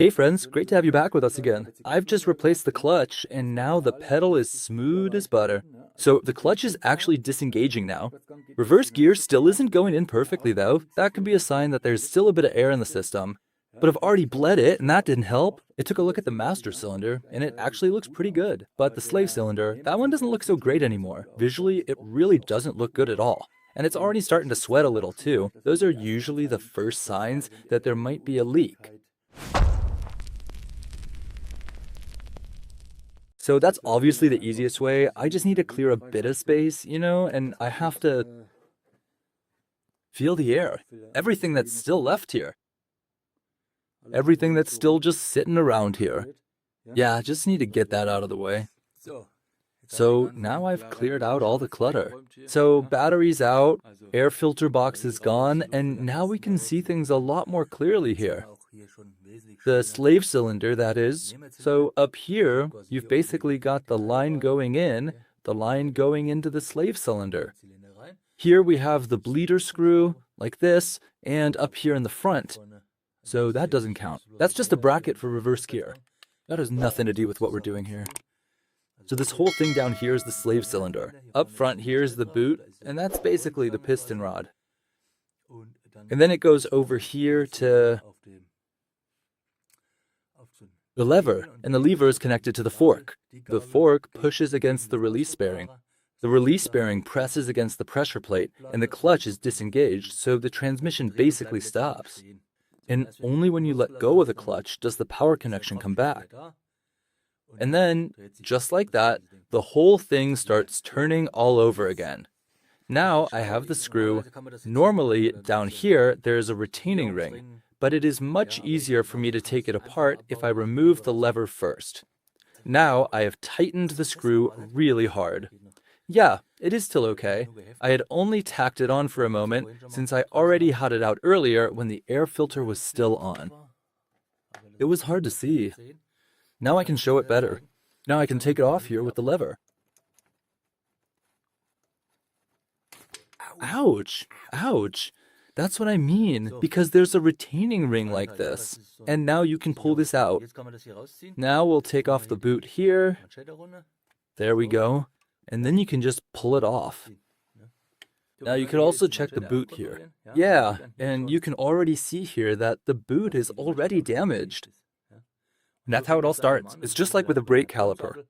Hey friends, great to have you back with us again. I've just replaced the clutch and now the pedal is smooth as butter. So the clutch is actually disengaging now. Reverse gear still isn't going in perfectly though. That could be a sign that there's still a bit of air in the system. But I've already bled it and that didn't help. I took a look at the master cylinder and it actually looks pretty good. But the slave cylinder, that one doesn't look so great anymore. Visually, it really doesn't look good at all. And it's already starting to sweat a little too. Those are usually the first signs that there might be a leak. So that's obviously the easiest way. I just need to clear a bit of space, and I have to feel the air. Everything that's still left here. Everything that's still just sitting around here. Yeah, I just need to get that out of the way. So now I've cleared out all the clutter. So battery's out, air filter box is gone, and now we can see things a lot more clearly here. The slave cylinder, that is. So up here, you've basically got the line going in, the line going into the slave cylinder. Here we have the bleeder screw, like this, and up here in the front. So that doesn't count. That's just a bracket for reverse gear. That has nothing to do with what we're doing here. So this whole thing down here is the slave cylinder. Up front here is the boot, and that's basically the piston rod. And then it goes over here to the lever, and the lever is connected to the fork. The fork pushes against the release bearing. The release bearing presses against the pressure plate, and the clutch is disengaged, so the transmission basically stops. And only when you let go of the clutch does the power connection come back. And then, just like that, the whole thing starts turning all over again. Now I have the screw. Normally, down here, there is a retaining ring, but it is much easier for me to take it apart if I remove the lever first. Now I have tightened the screw really hard. Yeah, it is still okay. I had only tacked it on for a moment since I already had it out earlier when the air filter was still on. It was hard to see. Now I can show it better. Now I can take it off here with the lever. Ouch! Ouch! That's what I mean, because there's a retaining ring like this. And now you can pull this out. Now we'll take off the boot here. There we go. And then you can just pull it off. Now you could also check the boot here. Yeah, and you can already see here that the boot is already damaged. And that's how it all starts. It's just like with a brake caliper.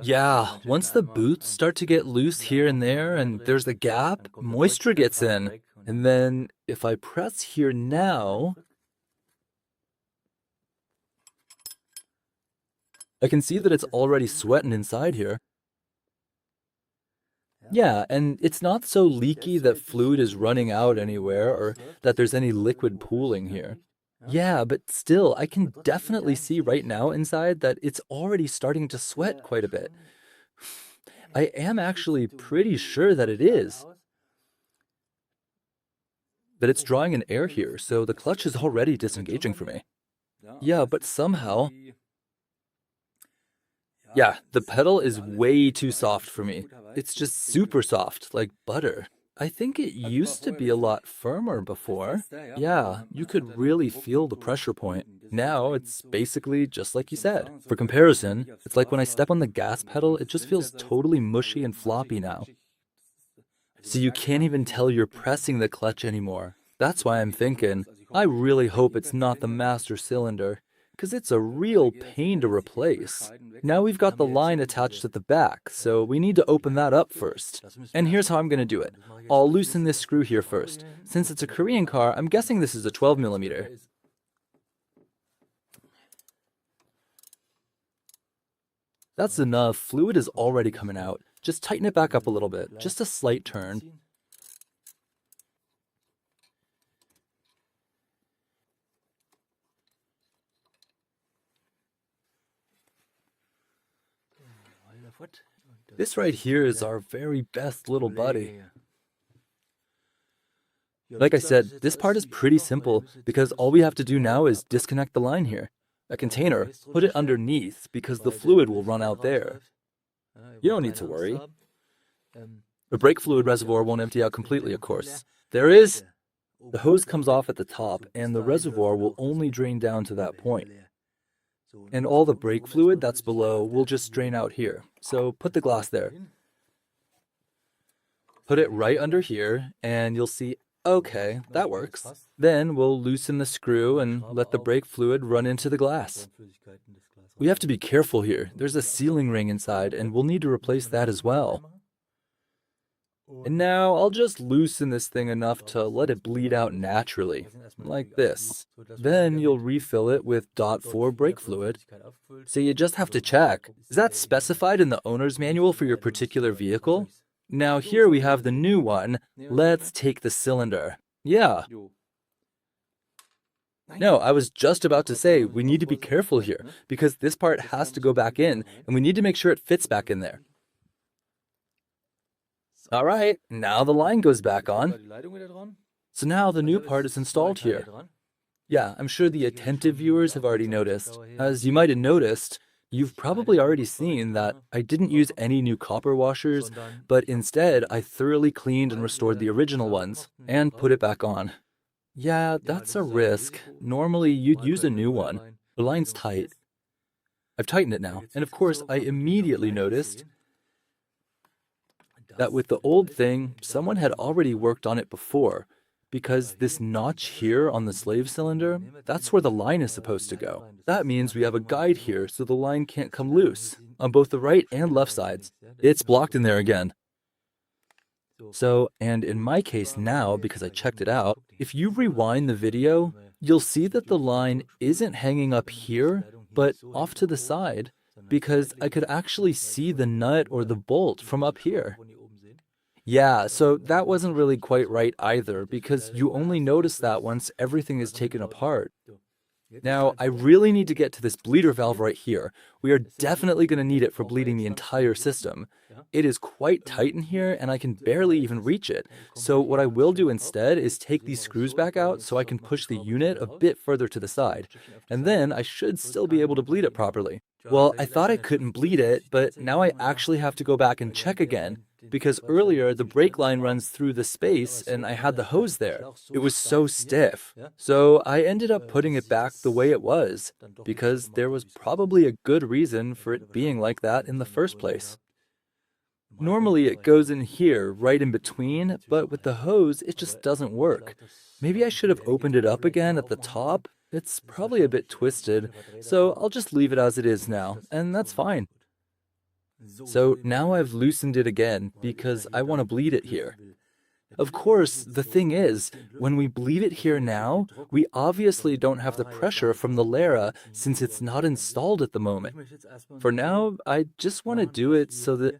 Yeah, once the boots start to get loose here and there and there's a gap, moisture gets in. And then if I press here now, I can see that it's already sweating inside here. Yeah, and it's not so leaky that fluid is running out anywhere or that there's any liquid pooling here. Yeah, but still, I can definitely see right now inside that it's already starting to sweat quite a bit. I am actually pretty sure that it is. That it's drawing in air here, so the clutch is already disengaging for me. Yeah, but somehow... Yeah, the pedal is way too soft for me. It's just super soft, like butter. I think it used to be a lot firmer before. Yeah, you could really feel the pressure point. Now it's basically just like you said. For comparison, it's like when I step on the gas pedal, it just feels totally mushy and floppy now. So you can't even tell you're pressing the clutch anymore. That's why I'm thinking, I really hope it's not the master cylinder, because it's a real pain to replace. Now we've got the line attached at the back, so we need to open that up first. And here's how I'm going to do it. I'll loosen this screw here first. Since it's a Korean car, I'm guessing this is a 12mm. That's enough. Fluid is already coming out. Just tighten it back up a little bit. Just a slight turn. This right here is our very best little buddy. Like I said, this part is pretty simple because all we have to do now is disconnect the line here. A container, put it underneath because the fluid will run out there. You don't need to worry. The brake fluid reservoir won't empty out completely, of course. There is The hose comes off at the top, and the reservoir will only drain down to that point. And all the brake fluid that's below will just drain out here. So put the glass there. Put it right under here, and you'll see, okay, that works. Then we'll loosen the screw and let the brake fluid run into the glass. We have to be careful here. There's a sealing ring inside, and we'll need to replace that as well. And now I'll just loosen this thing enough to let it bleed out naturally, like this. Then you'll refill it with .4 brake fluid. So you just have to check. Is that specified in the owner's manual for your particular vehicle? Now here we have the new one. Let's take the cylinder. Yeah. No, I was just about to say we need to be careful here because this part has to go back in and we need to make sure it fits back in there. All right, now the line goes back on. So now the new part is installed here. Yeah, I'm sure the attentive viewers have already noticed. As you might have noticed, you've probably already seen that I didn't use any new copper washers, but instead I thoroughly cleaned and restored the original ones and put it back on. Yeah, that's a risk. Normally you'd use a new one. The line's tight. I've tightened it now, and of course I immediately noticed that with the old thing, someone had already worked on it before, because this notch here on the slave cylinder, that's where the line is supposed to go. That means we have a guide here so the line can't come loose, on both the right and left sides. It's blocked in there again. So, and in my case now, because I checked it out, if you rewind the video, you'll see that the line isn't hanging up here, but off to the side, because I could actually see the nut or the bolt from up here. Yeah, so that wasn't really quite right either, because you only notice that once everything is taken apart. Now, I really need to get to this bleeder valve right here. We are definitely going to need it for bleeding the entire system. It is quite tight in here, and I can barely even reach it. So what I will do instead is take these screws back out so I can push the unit a bit further to the side. And then I should still be able to bleed it properly. Well, I thought I couldn't bleed it, but now I actually have to go back and check again, because earlier the brake line runs through the space and I had the hose there. It was so stiff. So I ended up putting it back the way it was, because there was probably a good reason for it being like that in the first place. Normally it goes in here, right in between, but with the hose it just doesn't work. Maybe I should have opened it up again at the top. It's probably a bit twisted, so I'll just leave it as it is now, and that's fine. So now I've loosened it again because I want to bleed it here. Of course, the thing is, when we bleed it here now, we obviously don't have the pressure from the Lara since it's not installed at the moment. For now, I just want to do it so that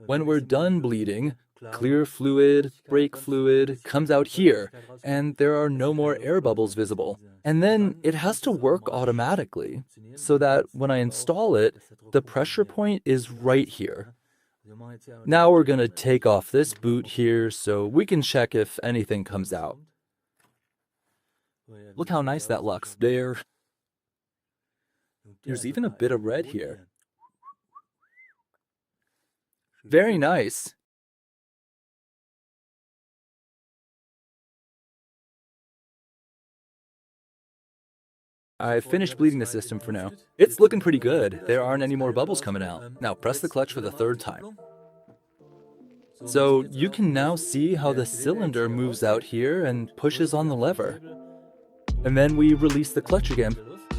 when we're done bleeding, clear fluid, brake fluid comes out here, and there are no more air bubbles visible. And then it has to work automatically, so that when I install it, the pressure point is right here. Now we're going to take off this boot here so we can check if anything comes out. Look how nice that looks there. There's even a bit of red here. Very nice. I've finished bleeding the system for now. It's looking pretty good. There aren't any more bubbles coming out. Now press the clutch for the third time. So you can now see how the cylinder moves out here and pushes on the lever. And then we release the clutch again.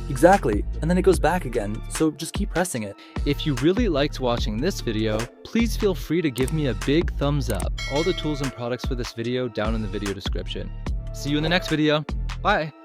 Exactly, and then it goes back again, so just keep pressing it. If you really liked watching this video, please feel free to give me a big thumbs up. All the tools and products for this video down in the video description. See you in the next video. Bye!